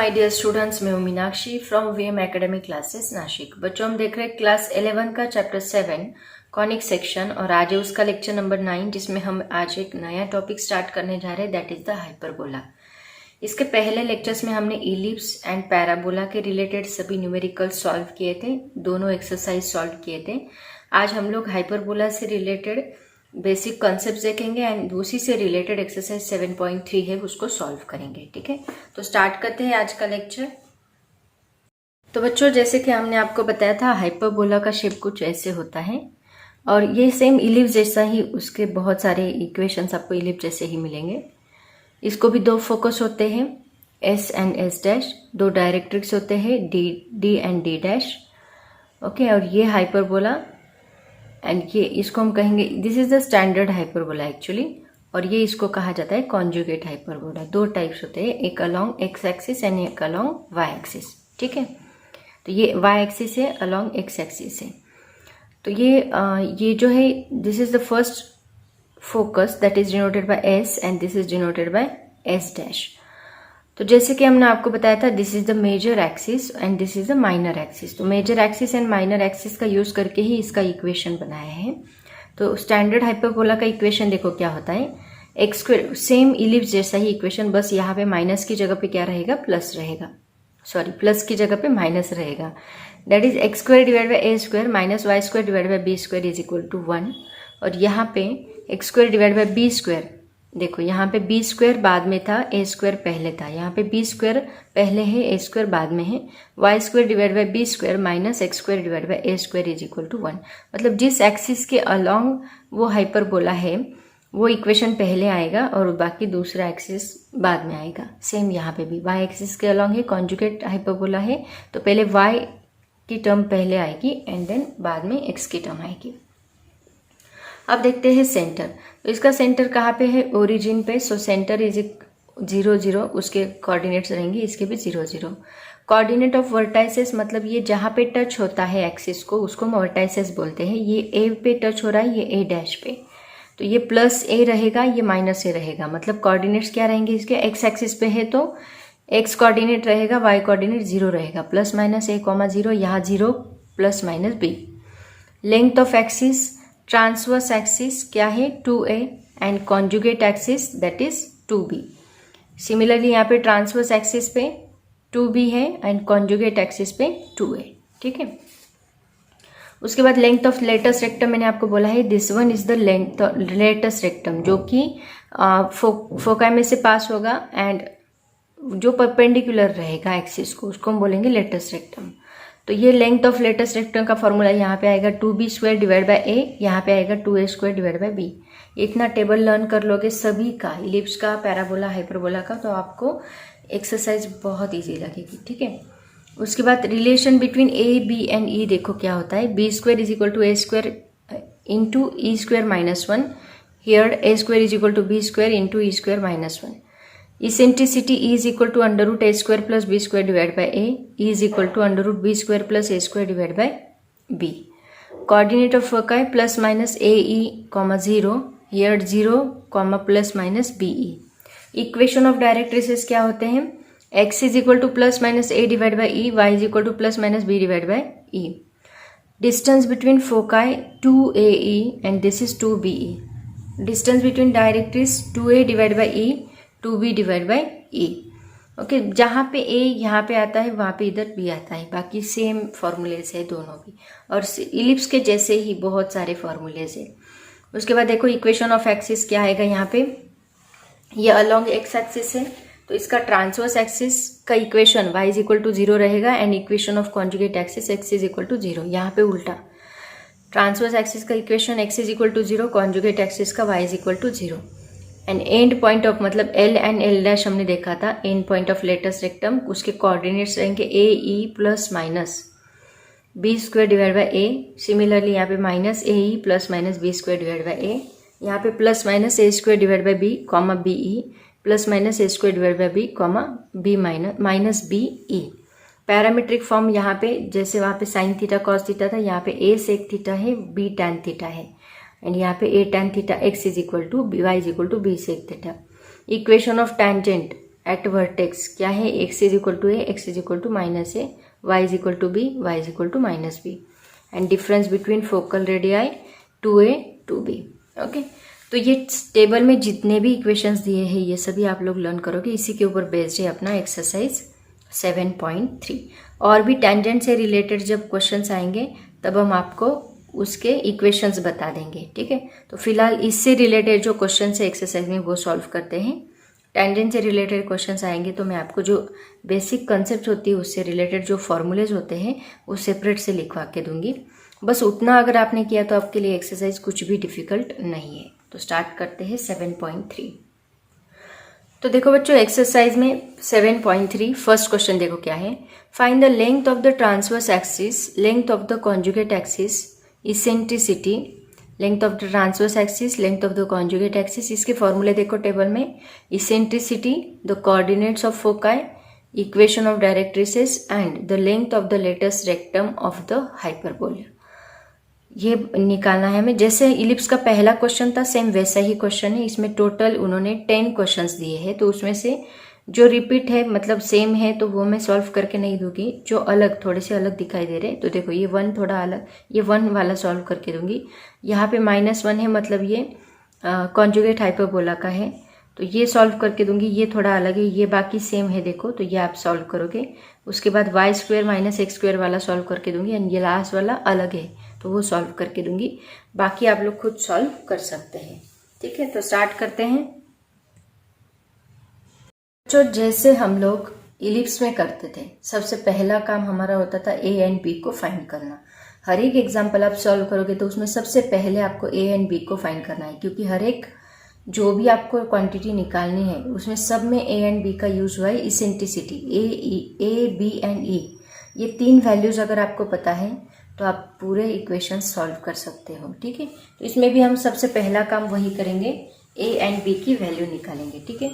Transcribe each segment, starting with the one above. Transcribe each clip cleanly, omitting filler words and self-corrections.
My dear students, मैं हूं Meenakshi from VM academic classes Nashik. बच्चों, हम देख रहे हैं क्लास 11 का चैप्टर 7 कॉनिक सेक्शन और आज है उसका लेक्चर नंबर 9 जिसमें हम आज एक नया टॉपिक स्टार्ट करने जा रहे हैं, दैट इज द हाइपरबोला। इसके पहले लेक्चर्स में हमने इलिप्स एंड पैराबोला के रिलेटेड सभी न्यूमेरिकल सॉल्व किए थे, दोनों एक्सरसाइज सॉल्व किए थे। आज हम लोग हाइपरबोला से रिलेटेड बेसिक कॉन्सेप्ट देखेंगे एंड उसी से रिलेटेड एक्सरसाइज 7.3 है उसको सॉल्व करेंगे। ठीक है, तो स्टार्ट करते हैं आज का लेक्चर। तो बच्चों, जैसे कि हमने आपको बताया था, हाइपरबोला का शेप कुछ ऐसे होता है और ये सेम इलिप्स जैसा ही, उसके बहुत सारे इक्वेशंस आपको इलिप्स जैसे ही मिलेंगे। इसको भी दो फोकस होते हैं, एस एंड एस डैश, दो डायरेक्ट्रिक्स होते हैं, D and D dash. Okay, और ये हाइपरबोला एंड ये इसको हम कहेंगे this is the standard hyperbola actually, और ये इसको कहा जाता है कॉन्जुगेट हाइपरबोला। दो टाइप्स होते हैं, एक अलोंग एक्स एक्सिस एंड एक अलोंग वाई एक्सिस। ठीक है, तो ये वाई एक्सिस है, अलोंग एक्स एक्सिस है। तो ये जो है, this is the first focus that is denoted by S and this is denoted by S dash. तो जैसे कि हमने आपको बताया था, this is the major axis and this is the minor axis. तो major axis and minor axis का use करके ही इसका इक्वेशन बनाया है। तो स्टैंडर्ड हाइपरबोला का इक्वेशन देखो क्या होता है, एक्स स्क्वायर, सेम इलिप्स जैसा ही इक्वेशन, बस यहाँ पे माइनस की जगह पे क्या रहेगा, प्लस रहेगा। सॉरी, प्लस की जगह पे माइनस रहेगा। That is x square divide by A square minus Y square divide by B square is equal to 1। और यहाँ पे x square divide by B square, देखो यहाँ पे बी स्क्वायर बाद में था, ए स्क्वायर पहले था, यहाँ पे बी स्क्वायर पहले है, ए स्क्वायर बाद में है। Y square divide by B square minus x square divide by A square is equal to 1। मतलब जिस एक्सिस के अलोंग वो हाइपरबोला है वो इक्वेशन पहले आएगा और बाकी दूसरा एक्सिस बाद में आएगा। सेम यहाँ पे भी वाई एक्सिस के अलोंग है, कॉन्जुगेट हाइपरबोला है, तो पहले वाई की टर्म पहले आएगी एंड देन बाद में एक्स की टर्म आएगी। अब देखते हैं सेंटर। तो इसका सेंटर कहाँ पे है, ओरिजिन पे। सो सेंटर इज 0 0, उसके कोऑर्डिनेट्स रहेंगे, इसके भी 0 0। कोऑर्डिनेट ऑफ वर्टाइसेस मतलब ये जहाँ पे टच होता है एक्सिस को, उसको हम वर्टाइसेस बोलते हैं। ये ए पे टच हो रहा है, ये ए डैश पे, तो ये प्लस ए रहेगा, ये माइनस ए रहेगा। मतलब कोऑर्डिनेट्स क्या रहेंगे इसके, एक्स एक्सिस पे है तो एक्स कोऑर्डिनेट रहेगा, वाई कोऑर्डिनेट 0 रहेगा, प्लस माइनस ए कॉमा 0, यहाँ 0 plus minus b. Length of axis, transverse axis क्या है, 2a and conjugate axis that is 2b। Similarly यहाँ पे ट्रांसवर्स एक्सिस पे 2b है एंड कॉन्जुगेट एक्सिस पे 2a। ठीक है, उसके बाद लेंथ ऑफ लेटस रेक्टम मैंने आपको बोला है, this one is the length latus rectum, जो कि फोकाई में से पास होगा एंड जो परपेंडिकुलर रहेगा एक्सिस को, उसको हम बोलेंगे लेटस रेक्टम। तो ये लेंथ ऑफ लेटस रेक्टम का फॉर्मूला यहाँ पे आएगा 2b स्क्वायर डिवाइड बाय ए, यहाँ पे आएगा 2a square divide by b. इतना टेबल लर्न कर लोगे सभी का, इलिप्स का, पैराबोला, हाइपरबोला का, तो आपको एक्सरसाइज बहुत इजी लगेगी। ठीक है, उसके बाद relation between a b and e देखो क्या होता है, B square is equal to a square into e square minus 1। Here a square is equal to b square into e square minus 1। Eccentricity E is equal to under root a square plus b square divided by a. E is equal to under root b square plus a square divided by b. Coordinate of foci plus minus ae comma 0. Here 0 comma plus minus be. Equation of directrices क्या होते हैं, x is equal to plus minus a divided by e, y is equal to plus minus b divided by e. Distance between foci 2ae and this is 2be. Distance between directrice 2a divided by e, 2b divide by A. Okay, जहाँ पे ए यहाँ पे आता है वहाँ पे इधर B आता है, बाकी सेम फॉर्मूलेज है दोनों भी, और इलिप्स के जैसे ही बहुत सारे फॉर्मूलेज है। उसके बाद देखो इक्वेशन ऑफ एक्सिस क्या आएगा, यहाँ पे ये अलोंग एक्स एक्सिस है, तो इसका ट्रांसवर्स एक्सिस का equation y is equal to 0 रहेगा and equation of conjugate axis x is equal to 0। यहाँ पे उल्टा, ट्रांसवर्स एक्सिस का equation x is equal to 0, conjugate axis का y is equal to 0। And end point of मतलब L and L dash हमने देखा था, end point of latus rectum, उसके कोऑर्डिनेट्स रहेंगे a e plus minus b square divide by a. Similarly यहाँ पे minus a e plus minus b square divide by a, यहाँ पे plus minus a square divide by b comma b e plus minus a square divide by b comma b minus b e. Parametric form यहाँ पे जैसे वहाँ पे sine theta cos theta था, यहाँ पे ए सेक थीटा है, b tan theta है, एंड यहाँ पे a tan theta x is equal to b y is equal to b sec theta. Equation of tangent at vertex क्या है, x is equal to a, x is equal to minus a, y is equal to b, y is equal to minus b, and difference between focal radii 2a 2b। Okay, तो ये table में जितने भी equations दिए हैं ये सभी आप लोग लर्न करोगे, इसी के ऊपर बेस्ड है अपना एक्सरसाइज 7.3। और भी टेंजेंट से रिलेटेड जब क्वेश्चंस आएंगे तब हम आपको उसके इक्वेशंस बता देंगे, ठीक है। तो फिलहाल इससे रिलेटेड जो क्वेश्चन है एक्सरसाइज में वो सॉल्व करते हैं। टेंजेंट से रिलेटेड क्वेश्चंस आएंगे तो मैं आपको जो बेसिक कंसेप्ट होती है उससे रिलेटेड जो फॉर्मूलेज होते हैं वो सेपरेट से लिखवा के दूंगी। बस उतना अगर आपने किया तो आपके लिए एक्सरसाइज कुछ भी डिफिकल्ट नहीं है। तो स्टार्ट करते हैं 7.3। तो देखो बच्चों, एक्सरसाइज में 7.3 फर्स्ट क्वेश्चन देखो क्या है। Find the length of the transverse axis, length of the conjugate axis, eccentricity, length of the transverse axis, length of the conjugate axis. इसके फॉर्मूले देखो टेबल में, eccentricity, the coordinates of foci, equation of directrices and the length of the latus rectum of the hyperbola. ये निकालना है हमें। जैसे ellipse का पहला क्वेश्चन था सेम वैसा ही क्वेश्चन है। इसमें टोटल उन्होंने 10 क्वेश्चंस दिए हैं, तो उसमें से जो रिपीट है मतलब सेम है तो वो मैं सॉल्व करके नहीं दूंगी, जो अलग थोड़े से अलग दिखाई दे रहे हैं तो देखो ये 1 थोड़ा अलग, ये 1 वाला सॉल्व करके दूंगी। यहाँ पे -1 है मतलब ये कॉन्जुगेट हाइपरबोला का है, तो ये सॉल्व करके दूंगी। ये थोड़ा अलग है, ये बाकी सेम है देखो, तो ये आप सॉल्व करोगे। उसके बाद y² - x² वाला सॉल्व करके दूंगी, एंड ये लास्ट वाला अलग है तो वो सॉल्व करके दूंगी। बाकी आप लोग खुद सॉल्व कर सकते हैं, ठीक है। तो स्टार्ट करते हैं। तो जैसे हम लोग इलिप्स में करते थे, सबसे पहला काम हमारा होता था a एंड b को फाइंड करना। हर एक एग्जाम्पल आप सॉल्व करोगे तो उसमें सबसे पहले आपको a एंड b को फाइंड करना है, क्योंकि हर एक जो भी आपको क्वांटिटी निकालनी है उसमें सब में a एंड b का यूज हुआ है। Eccentricity a, b and e, ये 3 वैल्यूज अगर आपको पता है तो आप पूरे इक्वेशन सॉल्व कर सकते हो, ठीक है। तो इसमें भी हम सबसे पहला काम वही करेंगे, a एंड b की वैल्यू निकालेंगे, ठीक है।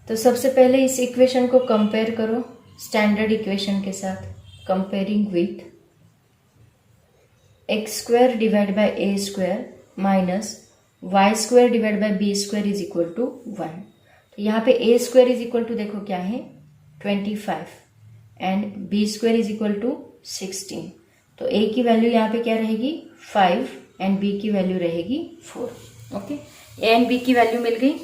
तो सबसे पहले इस इक्वेशन को कंपेयर करो स्टैंडर्ड इक्वेशन के साथ। Comparing with x² divide by a² minus y² divide by b² is equal to 1। तो यहाँ पे a² इज इक्वल टू देखो क्या है 25 and b² is equal to 16। तो a की वैल्यू यहाँ पे क्या रहेगी 5 एंड b की वैल्यू रहेगी 4। ओके, a एंड b की वैल्यू मिल गई।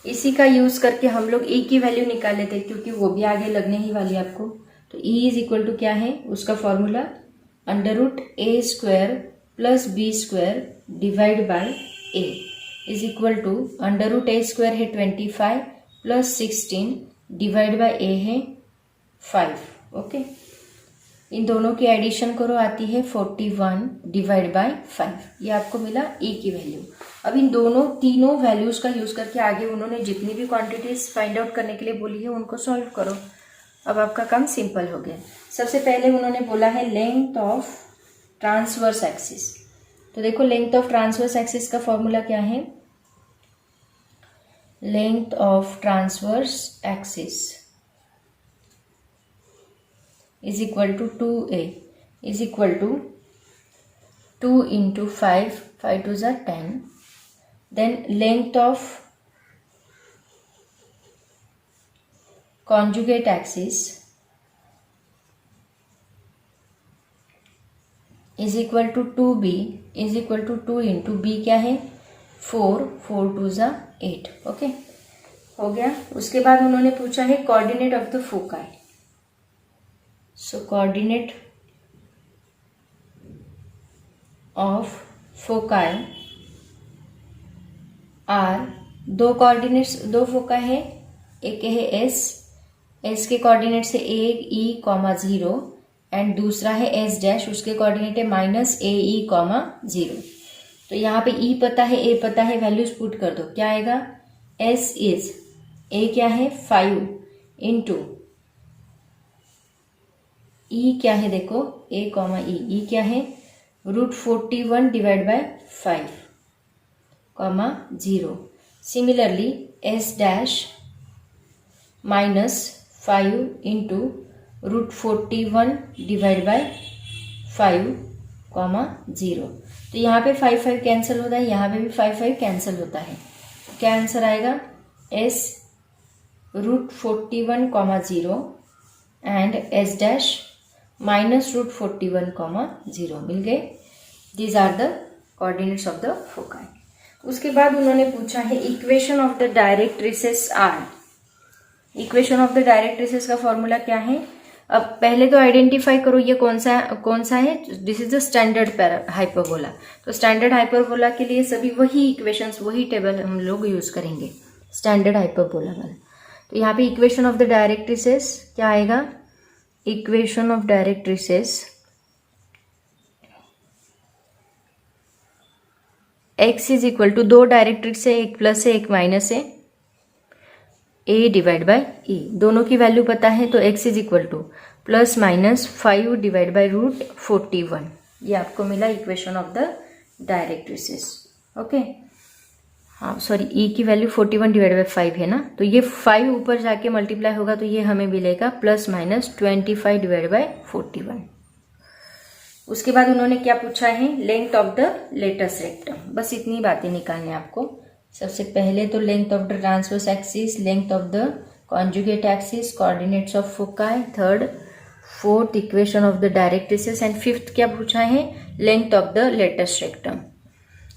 इसी का यूज करके हम लोग e की वैल्यू निकाल लेते हैं, क्योंकि वो भी आगे लगने ही वाली है आपको। तो e इज इक्वल टू क्या है, उसका formula √a² plus b² divide by a is equal to √a² है 25 प्लस 16 डिवाइड बाय a है 5। ओके, इन दोनों की एडिशन करो, आती है 41 डिवाइड बाय 5। ये आपको मिला e की वैल्यू। अब इन तीनों वैल्यूज का यूज करके आगे उन्होंने जितनी भी क्वांटिटीज फाइंड आउट करने के लिए बोली है उनको सॉल्व करो। अब आपका काम सिंपल हो गया। सबसे पहले उन्होंने बोला है लेंथ ऑफ ट्रांसवर्स एक्सिस। तो देखो लेंथ ऑफ ट्रांसवर्स एक्सिस का फॉर्मूला क्या है, length of transverse axis is equal to 2a is equal to 2 into 5, 5 2s are 10. Then length of conjugate axis is equal to 2b is equal to 2 into b क्या है 4, 4 2s are 8। Okay, हो गया। उसके बाद उन्होंने पूछा है coordinate of the foci. So coordinate of foci are दो फोकाई है, एक है S के कोऑर्डिनेट से a,e,0 एंड दूसरा है S', उसके कोऑर्डिनेट है -a,e,0। तो यहाँ पे e पता है, a पता है, वैल्यूज पुट कर दो, क्या आएगा S इज a क्या है 5 इंटू e क्या है देखो a, e क्या है √41 divide by 5, 0। Similarly S' -5 into √41 divide by 5, 0। तो यहाँ पे 5 कैंसिल होता है, यहाँ पे भी 5 कैंसिल होता है। क्या आंसर आएगा, S root 41 comma 0 and S dash minus root 41 comma 0 मिल गए। These are the coordinates of the foci. उसके बाद उन्होंने पूछा है equation of the directrices are. Equation of the directrices का फॉर्मूला क्या है। अब पहले तो आइडेंटिफाई करो ये कौन सा है। This is the standard hyperbola. तो स्टैंडर्ड हाइपरबोला के लिए सभी वही इक्वेशंस, वही टेबल हम लोग यूज करेंगे स्टैंडर्ड हाइपरबोला वाला। तो यहाँ पे इक्वेशन ऑफ द डायरेक्ट्रिसेस क्या आएगा, equation of directrices x is equal to, दो डायरेक्ट्रिक्स है, एक प्लस है एक माइनस है, a डिवाइड बाय e, दोनों की वैल्यू पता है तो x is equal to plus minus 5 divide by root 41। ये आपको मिला equation of the directrices. Okay, हाँ सॉरी, e की वैल्यू 41 डिवाइड बाय 5 है ना, तो ये 5 ऊपर जाके मल्टीप्लाई होगा तो ये हमें मिलेगा प्लस माइनस 25 डिवाइड बाय 41। उसके बाद उन्होंने क्या पूछा है, length of the latus rectum. बस इतनी बातें निकालनी है आपको। सबसे पहले तो length of the transverse axis, length of the conjugate axis, coordinates of foci, third fourth equation of the directrices and fifth क्या पूछा है, length of the latus rectum.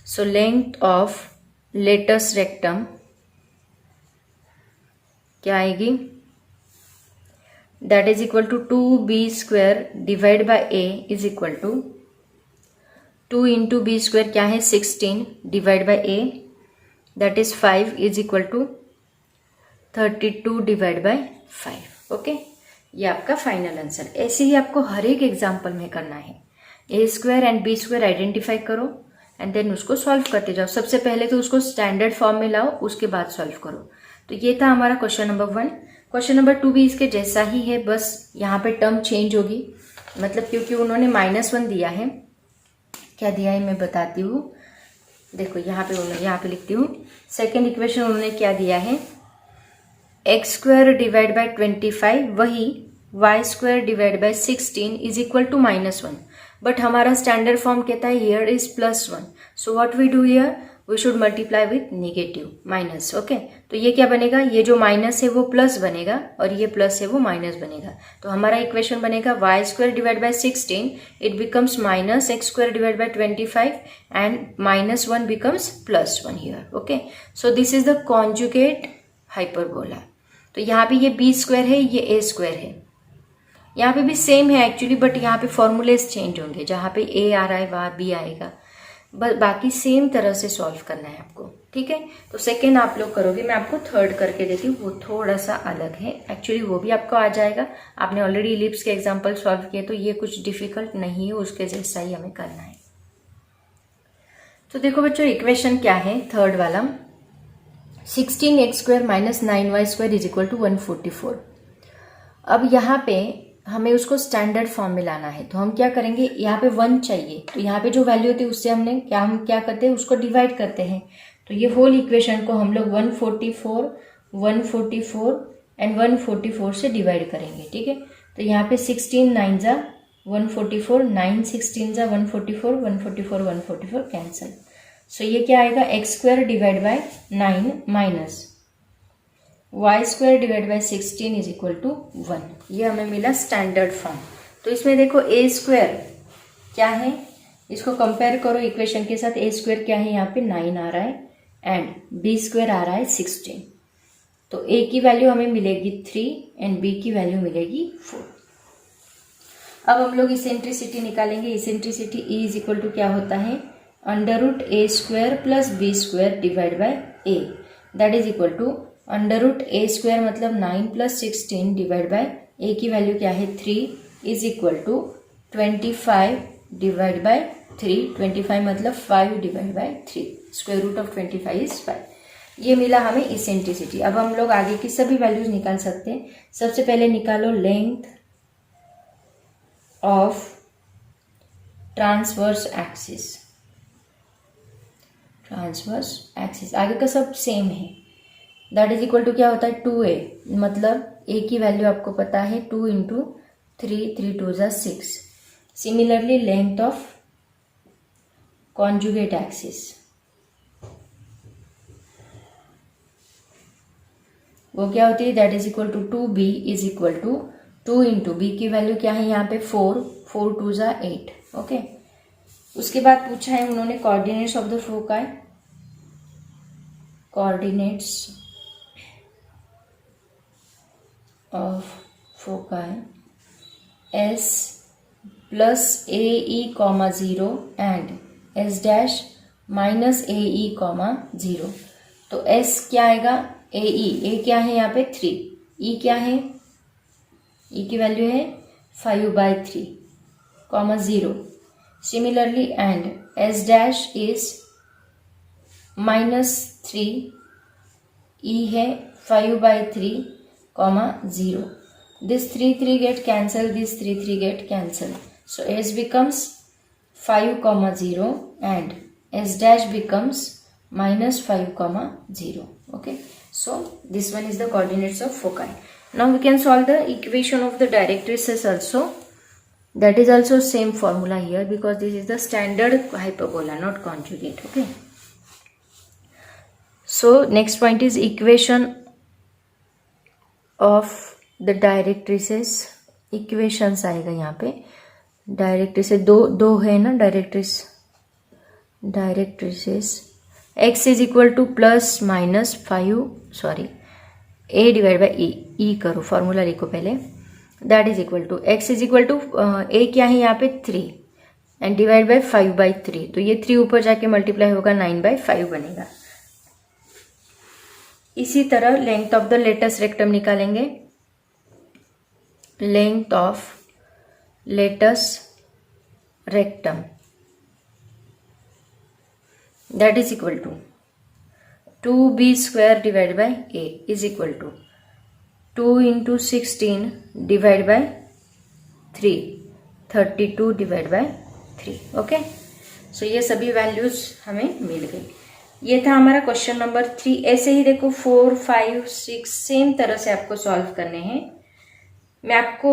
So length of latus rectum क्या आएगी, that is equal to 2b square divided by a is equal to 2 into b square क्या है 16 divided by a that is 5 is equal to 32 divided by 5। Okay, ये आपका final answer. ऐसे ही आपको हर एक example में करना है। a square and b square identify करो एंड देन उसको सॉल्व करते जाओ। सबसे पहले तो उसको स्टैंडर्ड फॉर्म में लाओ, उसके बाद सॉल्व करो। तो ये था हमारा क्वेश्चन नंबर 1। क्वेश्चन नंबर 2 भी इसके जैसा ही है, बस यहाँ पे टर्म चेंज होगी, मतलब क्योंकि उन्होंने -1 दिया है। क्या दिया है मैं बताती हूँ, देखो यहाँ पे लिखती हूँ। सेकेंड इक्वेशन उन्होंने क्या दिया है, एक्स स्क्वायर डिवाइड बाय 25 वही y square divide by 16 is equal to -1, but हमारा स्टैंडर्ड फॉर्म कहता है here is +1। So what we do here, we should multiply with negative minus. Okay, तो ये क्या बनेगा, ये जो माइनस है वो प्लस बनेगा और ये प्लस है वो माइनस बनेगा। तो हमारा इक्वेशन बनेगा y square divide by 16, it becomes minus x square divide by 25 and -1 becomes +1 here. Okay, so this is the conjugate hyperbola. तो यहाँ पे ये बी स्क्वायर है, ये ए स्क्वायर है, यहाँ पे भी सेम है एक्चुअली, बट यहाँ पे फॉर्मूलेस चेंज होंगे। जहाँ पे ए आ रहा है वहाँ बी आएगा, बस बाकी सेम तरह से सॉल्व करना है आपको। ठीक है, तो सेकेंड आप लोग करोगे, मैं आपको थर्ड करके देती हूँ, वो थोड़ा सा अलग है एक्चुअली, वो भी आपको आ जाएगा। आपने ऑलरेडी इलिप्स के एग्जांपल सॉल्व किए, तो ये कुछ डिफिकल्ट नहीं है, उसके जैसा ही हमें करना है। तो देखो बच्चों, इक्वेशन क्या है थर्ड वाला, 16x square minus 9y square is equal to 144। अब यहाँ पे हमें उसको स्टैंडर्ड फॉर्म में लाना है, तो हम क्या करेंगे, यहाँ पे 1 चाहिए, तो यहाँ पे जो वैल्यू होती है उससे हम क्या करते हैं, उसको डिवाइड करते हैं। तो ये होल इक्वेशन को हम लोग 144 एंड 144 से डिवाइड करेंगे। ठीक है, तो यहाँ पे 16 9 जा 144, 9 16 जा 144, 144 144 कैंसिल। सो ये क्या आएगा, x square divide by 9 minus Y square divide by 16 is equal to 1। ये हमें मिला स्टैंडर्ड फॉर्म। तो इसमें देखो ए स्क्वायर क्या है, इसको कंपेयर करो इक्वेशन के साथ। ए स्क्वायर क्या है, यहाँ पे 9 आ रहा है एंड बी स्क्वायर आ रहा है 16। तो ए की वैल्यू हमें मिलेगी 3 एंड बी की वैल्यू मिलेगी 4। अब हम लोग इसेंट्रिसिटी निकालेंगे। Eccentricity e is equal to क्या होता है, under root a square plus b square divide by a, that is equal to under root a square मतलब 9 प्लस 16 डिवाइड बाय ए की वैल्यू क्या है 3 is equal to 25 divide by 3। 25 मतलब 5 divide by 3, square root of 25 is 5। ये मिला हमें eccentricity. अब हम लोग आगे की सभी वैल्यूज निकाल सकते हैं। सबसे पहले निकालो length of transverse axis. Transverse axis आगे का सब सेम है, दैट इज इक्वल टू क्या होता है 2a, मतलब a की वैल्यू आपको पता है 2 इंटू 3, 3 2 जा 6। Similarly length of conjugate axis, वो क्या होती है, that is equal to 2b is equal to 2 into b की वैल्यू क्या है यहाँ पे 4, 4 2 जा 8। ओके, उसके बाद पूछा है उन्होंने coordinates of the foci, coordinates of foci s plus A E comma 0 and s dash minus a E comma 0। तो s क्या आएगा, ए ई, ए क्या है यहाँ पे 3, ई क्या है, ई की वैल्यू है 5/3 comma 0। Similarly and s dash is -3, ई है 5/3 comma 0। This 3 get cancel, this 3 get cancel. So s becomes 5,0 and s dash becomes -5,0. Okay. So this one is the coordinates of foci. Now we can solve the equation of the directrices also. That is also same formula here because this is the standard hyperbola, not conjugate. Okay. So next point is equation of the directrices, equations आएगा यहाँ पे। Directrices दो है ना, directrices x is equal to +-5, sorry a divide by e करो, formula लिखो पहले। That is equal to x is equal to a क्या है यहाँ पे 3 एंड डिवाइड बाई 5/3, तो ये 3 ऊपर जाके मल्टीप्लाई होगा 9/5 बनेगा। इसी तरह length of the latus rectum निकालेंगे। length of latus rectum, that is equal to 2b square divided by a is equal to 2 into 16 divided by 3, 32 divided by 3। Okay, सो ये सभी वैल्यूज हमें मिल गई। ये था हमारा क्वेश्चन नंबर 3। ऐसे ही देखो 4, 5, 6 सेम तरह से आपको सॉल्व करने हैं। मैं आपको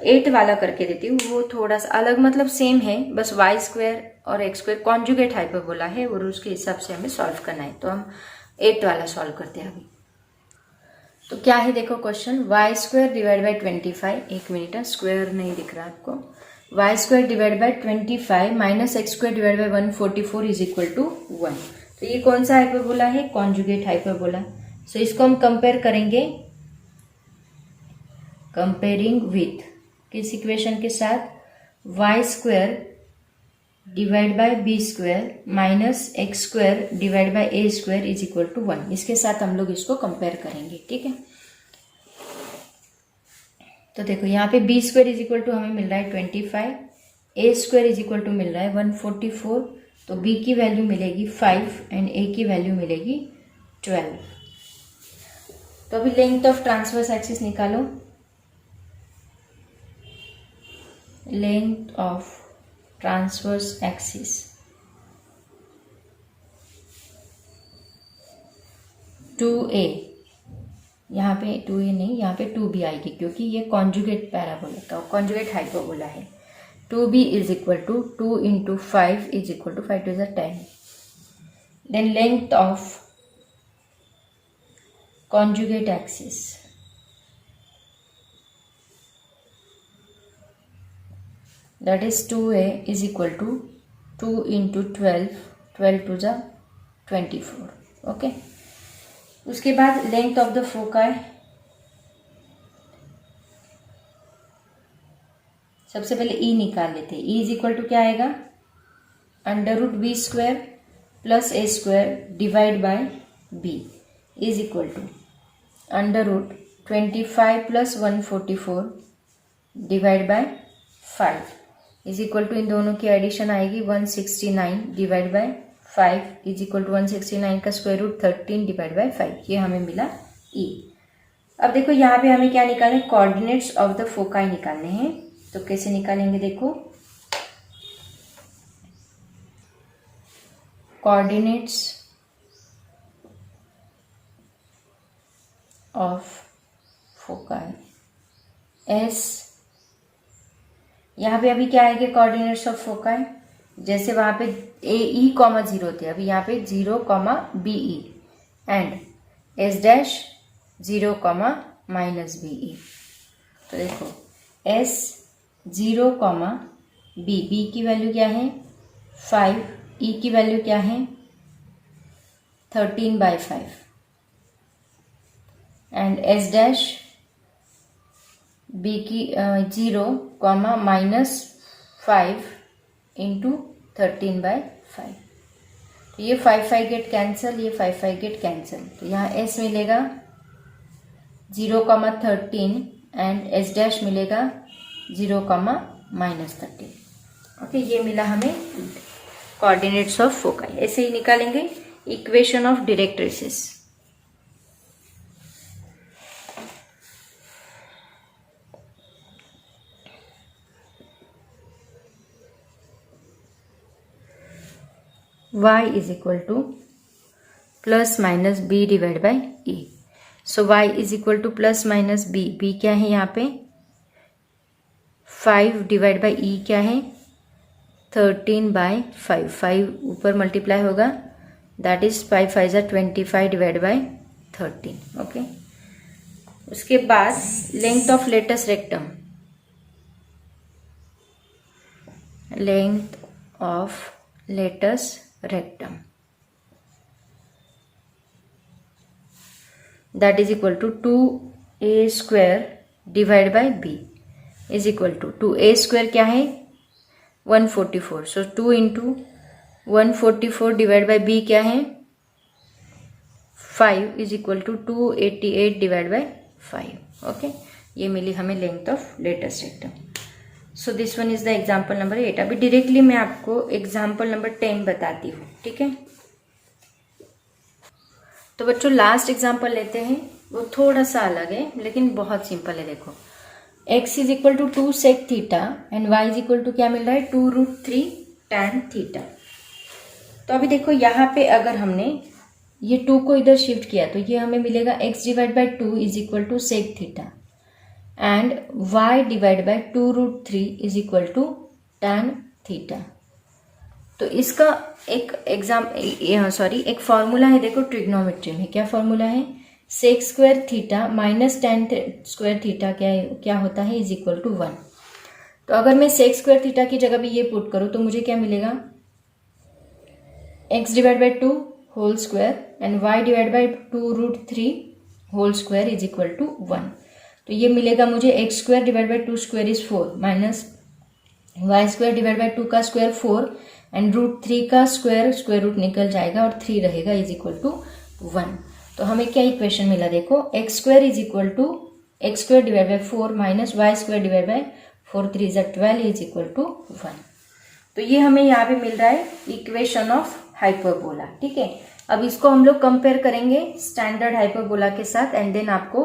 8 वाला करके देती हूँ, वो थोड़ा सा अलग, मतलब सेम है, बस y स्क्वायर और x स्क्वायर कॉन्जुगेट हाइपरबोला है और उसके हिसाब से हमें सॉल्व करना है। तो हम 8 वाला सॉल्व करते हैं अभी। तो क्या है देखो question, y square divide by 25, एक मिनट है, स्क्वायर नहीं दिख रहा आपको, y square divide by 25 minus x square divide by 144 is equal to 1। तो ये कौन सा हाइपरबोला है, कॉन्जुगेट हाइपरबोला। सो इसको हम कंपेयर करेंगे, कंपेयरिंग विथ किस इक्वेशन के साथ, y square divide by B square minus x square divide by A square is equal to 1। इसके साथ हम लोग इसको कंपेयर करेंगे, ठीक है। तो देखो यहाँ पे b square is equal to हमें मिल रहा है 25, a square is equal to मिल रहा है 144, तो बी की वैल्यू मिलेगी 5 एंड ए की वैल्यू मिलेगी 12। तो अभी लेंथ ऑफ ट्रांसवर्स एक्सिस निकालो। Length of transverse axis two a, यहाँ पे 2a नहीं, यहाँ पे 2b आएगी क्योंकि ये कॉन्जुगेट पैराबोला का कॉन्जुगेट हाइपरबोला है। 2b is equal to 2 into 5 is equal to 5 2 10। Then length of conjugate axis that is 2a is equal to 2 into 12, 12 to the 24। Okay, उसके बाद लेंथ ऑफ द फोकाई, सबसे पहले ई निकाल लेते हैं। ई is equal to क्या आएगा, under root B square plus A square divide by b is equal to under root 25 plus 144 divide by 5 is equal to, इन दोनों की एडिशन आएगी 169 divide by 5 is equal to 169 का स्क्वायर रूट 13 डिवाइड बाय 5। ये हमें मिला ई। अब देखो यहाँ पे हमें क्या निकालना है, कोऑर्डिनेट्स ऑफ द फोकाई निकालने हैं। तो कैसे निकालेंगे देखो, कोऑर्डिनेट्स ऑफ फोकाई एस, यहाँ पे अभी क्या आएंगे कोऑर्डिनेट्स ऑफ फोकाई, जैसे वहां पे ए ई कॉमा 0 थे, अभी यहाँ पे 0 comma b e and S dash 0, minus b e. तो देखो S 0, बी की वैल्यू क्या है 5, ई की वैल्यू क्या है 13/5 एंड S डैश बी की 0, माइनस 5 इंटू 13/5। तो ये 5 गेट कैंसिल, ये 5 गेट कैंसिल। तो यहाँ S मिलेगा 0, 13 एंड S डैश मिलेगा 0, माइनस 13। ओके, ये मिला हमें कोऑर्डिनेट्स ऑफ फोकाई। ऐसे ही निकालेंगे equation of directrices. y is equal to plus minus b divide by e। So y is equal to plus minus b। b क्या है यहाँ पे 5 डिवाइड बाई e क्या है 13/5। 5 ऊपर मल्टीप्लाई होगा, दैट इज 5 5 जा 25 डिवाइड बाई 13। ओके, उसके बाद length of latus rectum, length of latus rectum, that is equal to 2a square divided by b is equal to 2a square क्या है 144। so 2 into 144 divided by b क्या है 5 is equal to 288 divided by 5। Okay, ये मिली हमें length of latus rectum. So this one is the example number 8। अभी directly मैं आपको एग्जाम्पल नंबर 10 बताती हूँ, ठीक है। तो बच्चों लास्ट एग्जाम्पल लेते हैं, वो थोड़ा सा अलग है लेकिन बहुत सिंपल है। देखो x is equal to 2 sec theta and y is equal to क्या मिल रहा है 2√3 tan थीटा। तो अभी देखो यहाँ पे अगर हमने ये 2 को इधर शिफ्ट किया तो ये हमें मिलेगा x divide by 2 is equal to sec theta and y divide by 2√3 is equal to tan theta. तो इसका एक फॉर्मूला है, देखो ट्रिग्नोमेट्री में क्या फॉर्मूला है sec square theta minus tan square theta क्या होता है इज इक्वल टू 1। तो अगर मैं sec स्क्वायर थीटा की जगह भी ये पुट करूँ तो मुझे क्या मिलेगा x divide by 2 whole square and y divide by 2√3 whole square is equal to 1। तो ये मिलेगा मुझे x square divide by 2 square is 4 minus y square divide by 2 का स्क्वायर 4 एंड √3 का स्क्वायर रूट निकल जाएगा और 3 रहेगा इज इक्वल टू 1। तो हमें क्या इक्वेशन मिला देखो x square is equal to x square divide by 4 minus y square divide by 4 3 जा 12 इज इक्वल टू 1। तो ये हमें यहाँ पे मिल रहा है इक्वेशन ऑफ हाइपरबोला, ठीक है। अब इसको हम लोग कंपेयर करेंगे स्टैंडर्ड हाइपरबोला के साथ एंड देन आपको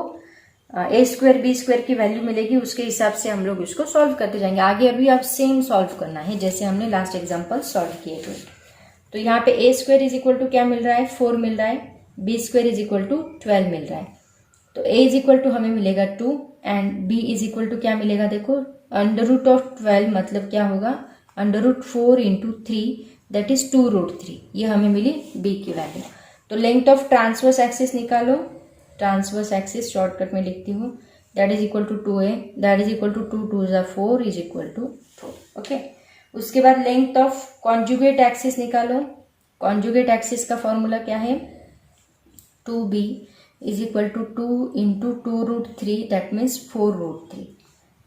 ए स्क्वायर बी स्क्वायर की वैल्यू मिलेगी, उसके हिसाब से हम लोग इसको सॉल्व करते जाएंगे। आगे अभी आप सेम सॉल्व करना है जैसे हमने लास्ट एग्जांपल सॉल्व किए थे। तो यहाँ पे A square is equal to क्या मिल रहा है 4 मिल रहा है, B square is equal to 12 मिल रहा है। तो ए इज इक्वल टू हमें मिलेगा 2 and B is equal to क्या मिलेगा देखो √12 मतलब क्या होगा √4 इंटू 3 दैट इज 2√3। ये हमें मिली बी की वैल्यू। तो लेंथ ऑफ ट्रांसवर्स एक्सिस निकालो, ट्रांसवर्स एक्सिस शॉर्टकट में लिखती हूँ, that is equal to 2a, that is equal to 2 2 जा 4 इज इक्वल टू 4। ओके, उसके बाद लेंथ ऑफ कॉन्जुगेट एक्सिस निकालो। कॉन्जुगेट एक्सिस का फॉर्मूला क्या है 2b is equal to 2 into 2√3 that means 4√3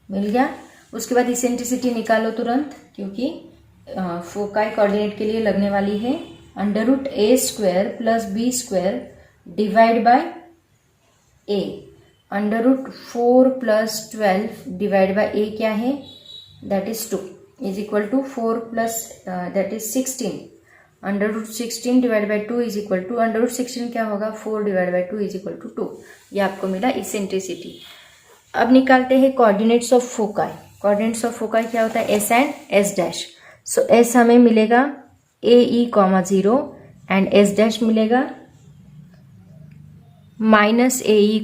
मिल गया। उसके बाद इसेंट्रिसिटी निकालो तुरंत, क्योंकि फोकाई कोऑर्डिनेट के लिए लगने वाली है √a square plus b square divide by a। √4 plus 12 divide by a क्या है that is 2 is equal to 4 plus that is 16 √16 divide by 2 is equal to √16 क्या होगा 4 divide by 2 is equal to 2। ये आपको मिला इसेंट्रिसिटी। अब निकालते हैं coordinates of foci. Coordinates of foci क्या होता है s and s dash. So s हमें मिलेगा AE, 0 एंड s डैश मिलेगा -AE,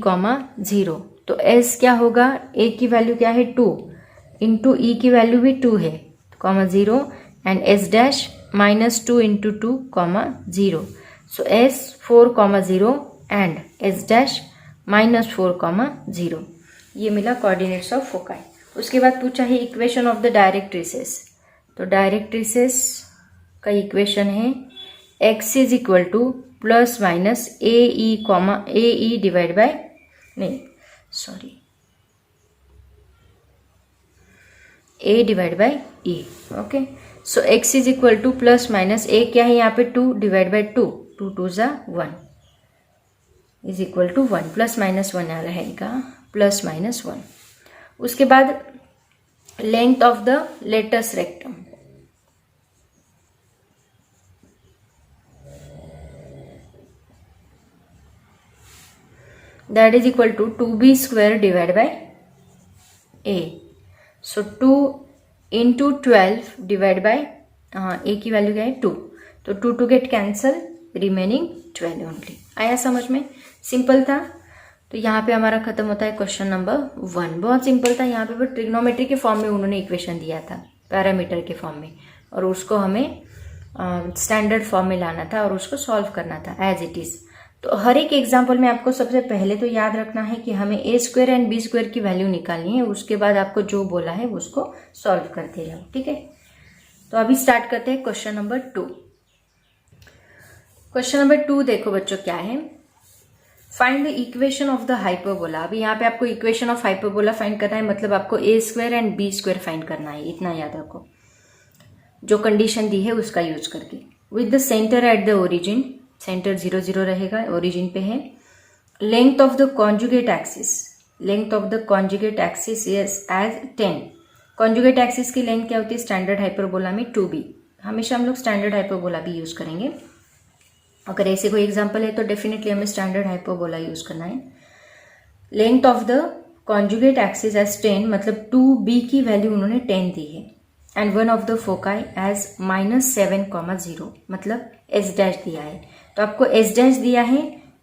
0। तो s क्या होगा a की वैल्यू क्या है 2 इंटू e की वैल्यू भी 2 है 0 and s dash -2 into 2, 0। So s 4, 0 and s dash -4, 0। ये मिला कोऑर्डिनेट्स ऑफ फोकाई। उसके बाद पूछा है इक्वेशन ऑफ द डायरेक्ट्रिसेस। तो डायरेक्ट्रिसेस का इक्वेशन है x is equal to plus minus a divide by a divide by e. Okay, so x is equal to plus minus a क्या है यहाँ पे 2 डिवाइड बाय 2, 2 2 जा 1 is equal to 1, plus minus 1 आ रहेगा, plus minus 1। उसके बाद length of the latus rectum, that is equal to 2b square divided by a. So 2 into 12 divided by a की वैल्यू क्या है 2, तो 2 to get cancel, remaining 12 only। आया समझ में? सिंपल था। तो यहाँ पे हमारा खत्म होता है क्वेश्चन नंबर 1। बहुत सिंपल था। यहाँ पे वो ट्रिग्नोमेट्री के फॉर्म में उन्होंने इक्वेशन दिया था, पैरामीटर के फॉर्म में, और उसको हमें स्टैंडर्ड फॉर्म में लाना था और उसको सॉल्व करना था एज इट इज। तो हर एक एग्जाम्पल में आपको सबसे पहले तो याद रखना है कि हमें ए स्क्वायर एंड बी स्क्वायर की वैल्यू निकालनी है। उसके बाद आपको जो बोला है उसको सॉल्व करते जाओ, ठीक है। तो अभी स्टार्ट करते हैं क्वेश्चन नंबर 2। क्वेश्चन नंबर 2 देखो बच्चों क्या है, find the equation of the hyperbola. अभी यहाँ पे आपको इक्वेशन ऑफ हाइपरबोला फाइंड करना है, मतलब आपको a square and b square find करना है, इतना याद रखो, जो कंडीशन दी है उसका यूज करके। With the center at the origin, center 0 0 रहेगा, ओरिजिन पे है। Length of the conjugate axis, length of the conjugate axis is as 10। Conjugate axis की लेंथ क्या होती है स्टैंडर्ड हाइपरबोला में 2b। हमेशा हम लोग स्टैंडर्ड हाइपरबोला भी यूज करेंगे। अगर ऐसे कोई एग्जांपल है तो डेफिनेटली हमें स्टैंडर्ड हाइपरबोला यूज करना है। Length of the conjugate axis as 10, मतलब 2b की वैल्यू उन्होंने 10 दी है। And one of the foci as -7, 0, मतलब एस डैश दिया है। तो आपको एस डैश दिया है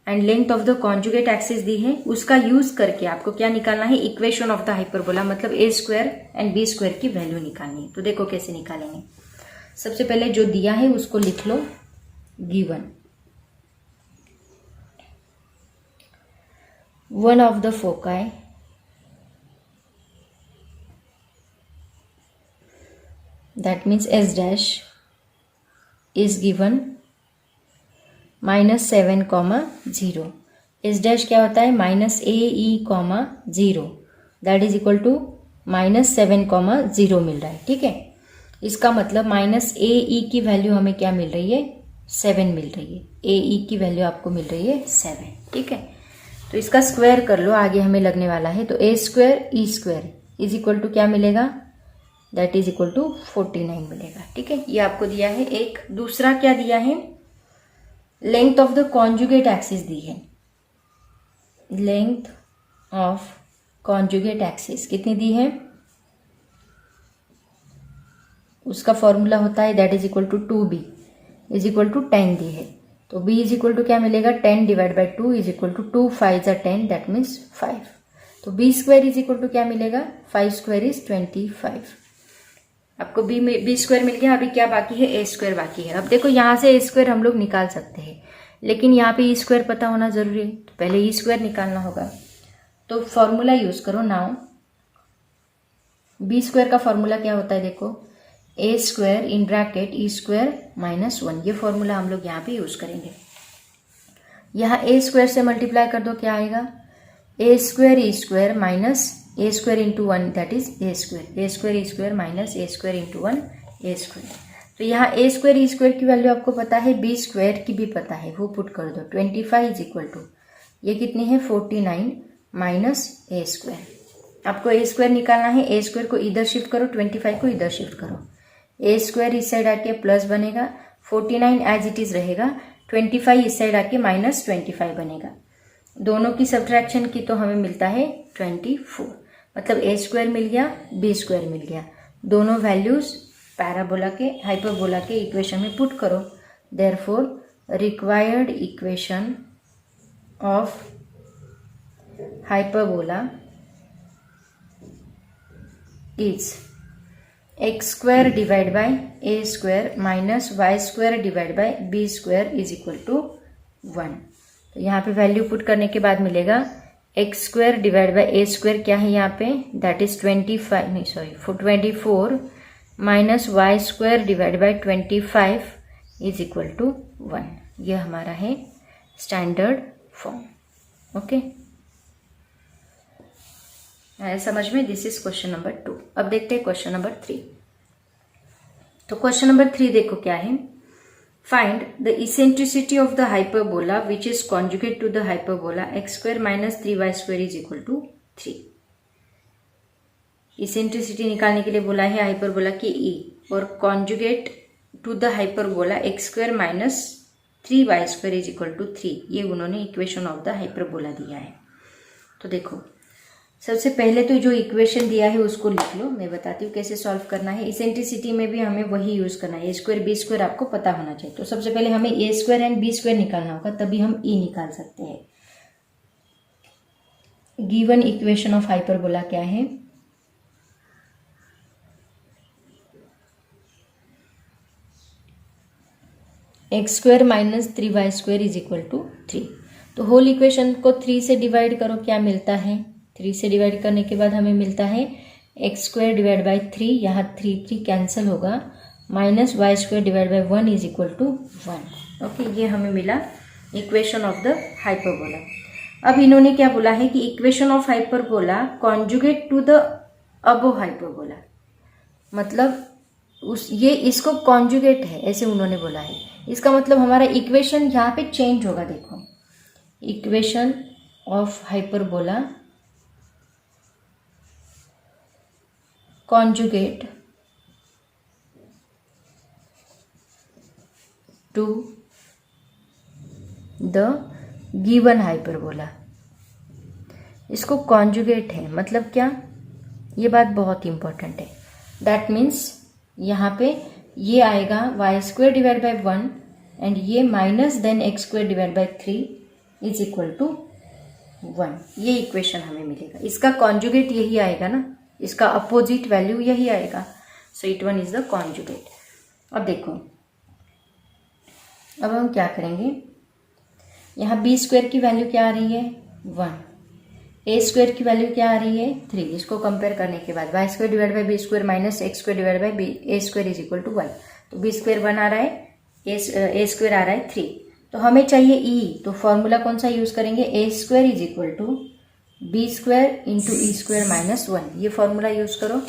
and length of the conjugate axis दी है, उसका यूज करके आपको क्या निकालना है, इक्वेशन ऑफ द हाइपरबोला, मतलब ए स्क्वायर एंड बी स्क्वायर की वैल्यू निकालनी है। तो देखो कैसे निकालेंगे। सबसे पहले जो दिया है उसको लिख लो, given one of the foci that means S dash is given -7, 0। S dash क्या होता है -AE, 0, that is equal to -7, 0 मिल रहा है, ठीक है। इसका मतलब -AE की वैल्यू हमें क्या मिल रही है 7 मिल रही है। AE की वैल्यू आपको मिल रही है 7, ठीक है। तो इसका स्क्वायर कर लो, आगे हमें लगने वाला है। तो A square E square is equal to क्या मिलेगा, दैट इज इक्वल टू 49 मिलेगा, ठीक है। ये आपको दिया है एक। दूसरा क्या दिया है, length of the conjugate axis दी है। लेंथ ऑफ कॉन्जुगेट एक्सिस कितनी दी है, उसका फॉर्मूला होता है that is equal to 2b is equal to 10 दी है। तो b इज इक्वल टू क्या मिलेगा 10 divide by 2 is equal to 2 5 10, that means 5। तो b square is equal to क्या मिलेगा 5 स्क्वायर इज 25। आपको बी स्क्वायर मिल गया। अभी क्या बाकी है, ए स्क्वायर बाकी है। अब देखो यहाँ से ए स्क्वायर हम लोग निकाल सकते हैं, लेकिन यहाँ पे ई स्क्वायर पता होना जरूरी है। तो पहले ई स्क्वायर निकालना होगा, तो फॉर्मूला यूज करो नाउ। बी स्क्वायर का फॉर्मूला क्या होता है, देखो a square in bracket e square -1, ये फॉर्मूला हम लोग यहाँ पे यूज करेंगे। यहाँ ए स्क्वायर से मल्टीप्लाई कर दो, क्या आएगा a square e square minus a square into 1, that is a square. A square e square minus a square into 1 a square. तो यहाँ ए स्क्वायर ई स्क्वायर की वैल्यू आपको पता है, बी स्क्वायर की भी पता है, वो पुट कर दो। 25 इज इक्वल टू ये कितनी है 49 माइनस ए स्क्वायर। आपको ए स्क्वायर निकालना है। ए स्क्वायर को इधर शिफ्ट करो, 25 को इधर शिफ्ट करो। ए स्क्वायर इस साइड आके प्लस बनेगा, 49 एज इट इज रहेगा, 25 इस साइड आके -25 बनेगा। दोनों की सब्ट्रैक्शन की तो हमें मिलता है 24, मतलब ए स्क्वायर मिल गया, बी स्क्वायर मिल गया। दोनों वैल्यूज पैराबोला के हाइपरबोला के इक्वेशन में पुट करो। Therefore required equation of hyperbola is x square divide by A square minus Y square divide by B square is equal to 1। तो यहाँ पे वैल्यू पुट करने के बाद मिलेगा X square divide by A square क्या है यहाँ पे, that is 24 minus Y square divide by 25 is equal to 1। ये हमारा है स्टैंडर्ड फॉर्म। ओके, आया समझ में? This is question number 2। अब देखते हैं क्वेश्चन नंबर 3। तो क्वेश्चन नंबर 3 देखो क्या है, find the eccentricity of the hyperbola which is conjugate to the hyperbola X square minus 3y square is equal to 3। Eccentricity निकालने के लिए बोला है हाइपरबोला की ई, और conjugate to the hyperbola X square minus 3y square is equal to 3। ये उन्होंने equation of the hyperbola दिया है। तो देखो सबसे पहले तो जो इक्वेशन दिया है उसको लिख लो, मैं बताती हूँ कैसे सॉल्व करना है। इसेंट्रिसिटी में भी हमें वही यूज करना है, ए स्क्वायर बी स्क्वायर आपको पता होना चाहिए। तो सबसे पहले हमें ए स्क्वायर एंड बी स्क्वायर निकालना होगा, तभी हम ई निकाल सकते हैं। गिवन इक्वेशन ऑफ हाइपरबोला क्या है, X square minus 3y square is equal to 3। तो होल इक्वेशन को 3 से डिवाइड करो, क्या मिलता है, 3 से डिवाइड करने के बाद हमें मिलता है एक्स स्क्वायर डिवाइड बाई 3, यहाँ 3 कैंसिल होगा, minus Y square divide by 1 is equal to 1। Okay, ये हमें मिला इक्वेशन ऑफ द हाइपरबोला। अब इन्होंने क्या बोला है कि equation of hyperbola conjugate to the above hyperbola, मतलब ये इसको कॉन्जुगेट है, ऐसे उन्होंने बोला है। इसका मतलब हमारा इक्वेशन यहाँ पे चेंज होगा। देखो equation of hyperbola conjugate to the given hyperbola, इसको कॉन्जुगेट है मतलब क्या, ये बात बहुत इंपॉर्टेंट है। दैट मीन्स यहाँ पे ये आएगा y square divide by 1 and ये minus then x square divide by 3 is equal to 1। ये इक्वेशन हमें मिलेगा, इसका कॉन्जुगेट यही आएगा ना, इसका अपोजिट वैल्यू यही आएगा। So it one is the conjugate. अब देखो, अब हम क्या करेंगे, यहाँ बी स्क्वायर की वैल्यू क्या आ रही है 1, ए स्क्वायर की वैल्यू क्या आ रही है 3। इसको कंपेयर करने के बाद Y square divide by B square minus x square divide by A square is equal to 1। तो बी स्क्वायर 1 आ रहा है, ए स्क्वायर आ रहा है 3। तो हमें चाहिए ई, तो फॉर्मूला कौन सा यूज करेंगे, a square is equal to b square into e square minus 1। ये फॉर्मूला यूज करो।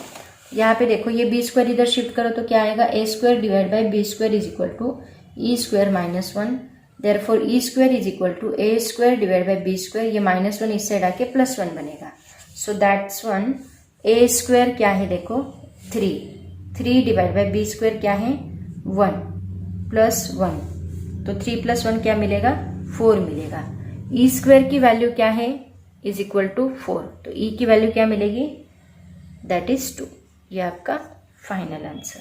यहाँ पे देखो ये बी स्क्वायर इधर शिफ्ट करो तो क्या आएगा, a square divide by B square is equal to e square minus 1। Therefore e square is equal to a square divide by B square, ये माइनस 1 इस साइड आके प्लस 1 बनेगा। So that's 1। ए स्क्वायर क्या है देखो 3 divide by B square क्या है 1 plus 1, तो 3 प्लस 1 क्या मिलेगा 4 मिलेगा। ई स्क्वायर की वैल्यू क्या है इज इक्वल टू 4, तो ई की वैल्यू क्या मिलेगी, दैट इज 2। ये आपका फाइनल आंसर।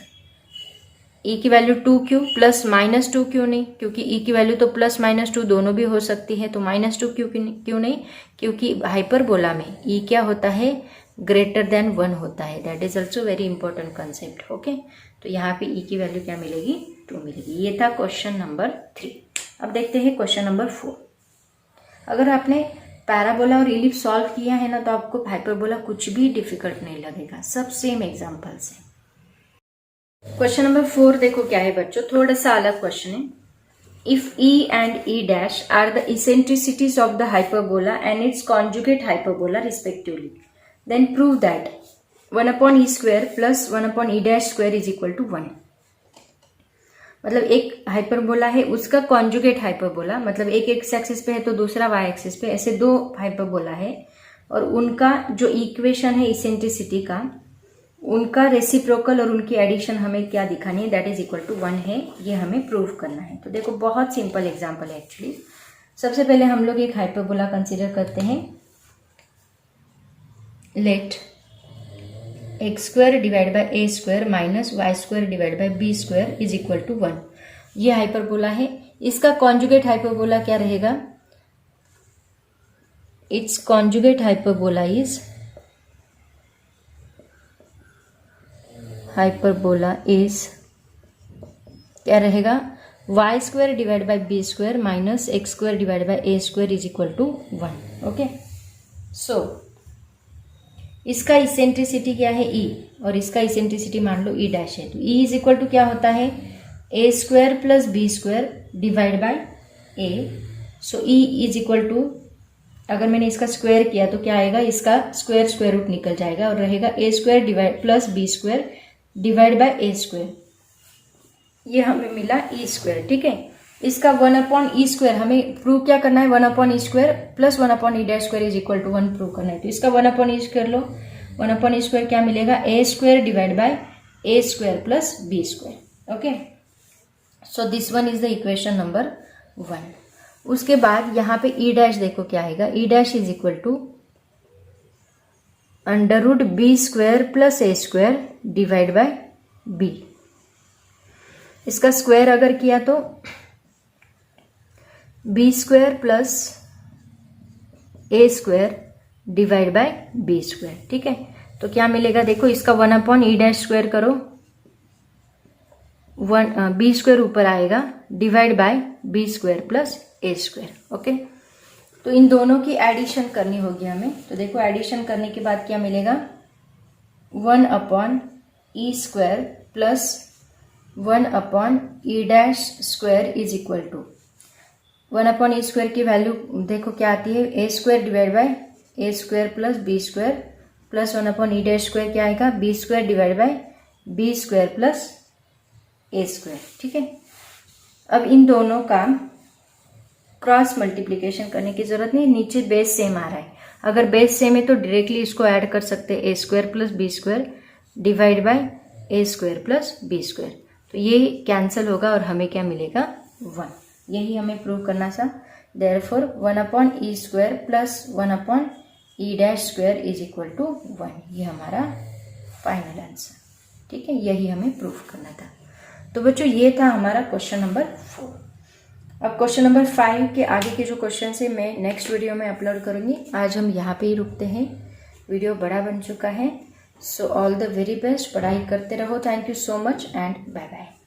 ई की वैल्यू 2 क्यों, प्लस माइनस 2 क्यों नहीं, क्योंकि ई की वैल्यू तो प्लस माइनस 2 दोनों भी हो सकती है, तो माइनस 2 क्यों नहीं, क्योंकि हाइपरबोला में ई क्या होता है ग्रेटर देन 1 होता है। That is also very important concept. Okay, तो यहाँ पे ई की वैल्यू क्या मिलेगी 2 मिलेगी। ये था क्वेश्चन नंबर 3। अब देखते हैं क्वेश्चन नंबर 4। अगर आपने पैराबोला और इलिप्स सॉल्व किया है ना, तो आपको हाइपरबोला कुछ भी डिफिकल्ट नहीं लगेगा, सब सेम एग्जांपल्स है। क्वेश्चन नंबर 4 देखो क्या है बच्चों, थोड़ा सा अलग क्वेश्चन है। If e and e dash are the eccentricities of the hyperbola and its conjugate hyperbola respectively, then prove that 1/e square plus 1/e dash square is equal to 1। मतलब एक हाइपरबोला है, उसका कॉन्जुगेट हाइपरबोला, मतलब एक x axis पे है तो दूसरा वाई एक्सिस पे, ऐसे 2 हाइपरबोला है और उनका जो इक्वेशन है इसेंट्रिसिटी का, उनका रेसिप्रोकल और उनकी एडिशन हमें क्या दिखानी है, दैट इज इक्वल टू 1 है। ये हमें प्रूव करना है। तो देखो बहुत सिंपल एग्जांपल है एक्चुअली। सबसे पहले हम लोग एक हाइपरबोला कंसीडर करते हैं। Let X square divide by A square minus Y square divide by B square is equal to 1। ये हाइपरबोला है, इसका कॉन्जुगेट हाइपरबोला क्या रहेगा, इट्स कॉन्जुगेट हाइपरबोला इज क्या रहेगा, y square divide by B square minus x square divide by A square is equal to 1। Okay, so इसका eccentricity क्या है ई, और इसका इसेंट्रिसिटी मान लो ई डैश है, तो ई इज इक्वल टू क्या होता है a square plus b square divide by a. So e is equal to, अगर मैंने इसका स्क्वायर किया तो क्या आएगा, इसका स्क्वायर स्क्वायर रूट निकल जाएगा और रहेगा a square divide plus b square divide by A square, ये हमें मिला ई स्क्वायर। ठीक है, इसका 1/e स्क्वायर हमें प्रूव क्या करना है, 1/e square plus 1/e dash square is equal to 1 prove करना है। तो इसका 1/e स्क्वायर लो, 1/e स्क्वायर क्या मिलेगा, a square divide by A square plus b square. Okay, so this one is the equation number 1। उसके बाद यहाँ पे ई डैश देखो क्या आएगा, E dash is equal to under root B square plus A square divide by B. इसका square अगर किया तो B square plus A square divide by B square. ठीक है, तो क्या मिलेगा देखो, इसका 1/e डैश स्क्वायर करो, बी स्क्वायर ऊपर आएगा divide by B square plus A square. Okay, तो इन दोनों की एडिशन करनी होगी हमें। तो देखो एडिशन करने के बाद क्या मिलेगा, 1/e square plus 1/e dash square is equal to 1/e square की वैल्यू देखो क्या आती है, a square divide by A square plus b square plus 1/e dash square क्या आएगा, b square divide by B square plus A square. ठीक है, अब इन दोनों का क्रॉस मल्टीप्लीकेशन करने की जरूरत नहीं, नीचे बेस सेम आ रहा है। अगर बेस सेम है तो डायरेक्टली इसको ऐड कर सकते हैं, a square plus b square divide by A square plus b square, तो ये कैंसिल होगा और हमें क्या मिलेगा, 1। यही हमें प्रूव करना था। Therefore 1/e square plus 1/e dash square is equal to 1, ये हमारा फाइनल आंसर। ठीक है, यही हमें प्रूव करना था। तो बच्चों ये था हमारा क्वेश्चन नंबर 4। अब क्वेश्चन नंबर 5 के आगे के जो क्वेश्चन है मैं नेक्स्ट वीडियो में अपलोड करूंगी। आज हम यहाँ पे ही रुकते हैं, वीडियो बड़ा बन चुका है। So all the very best, पढ़ाई करते रहो। Thank you so much and bye bye.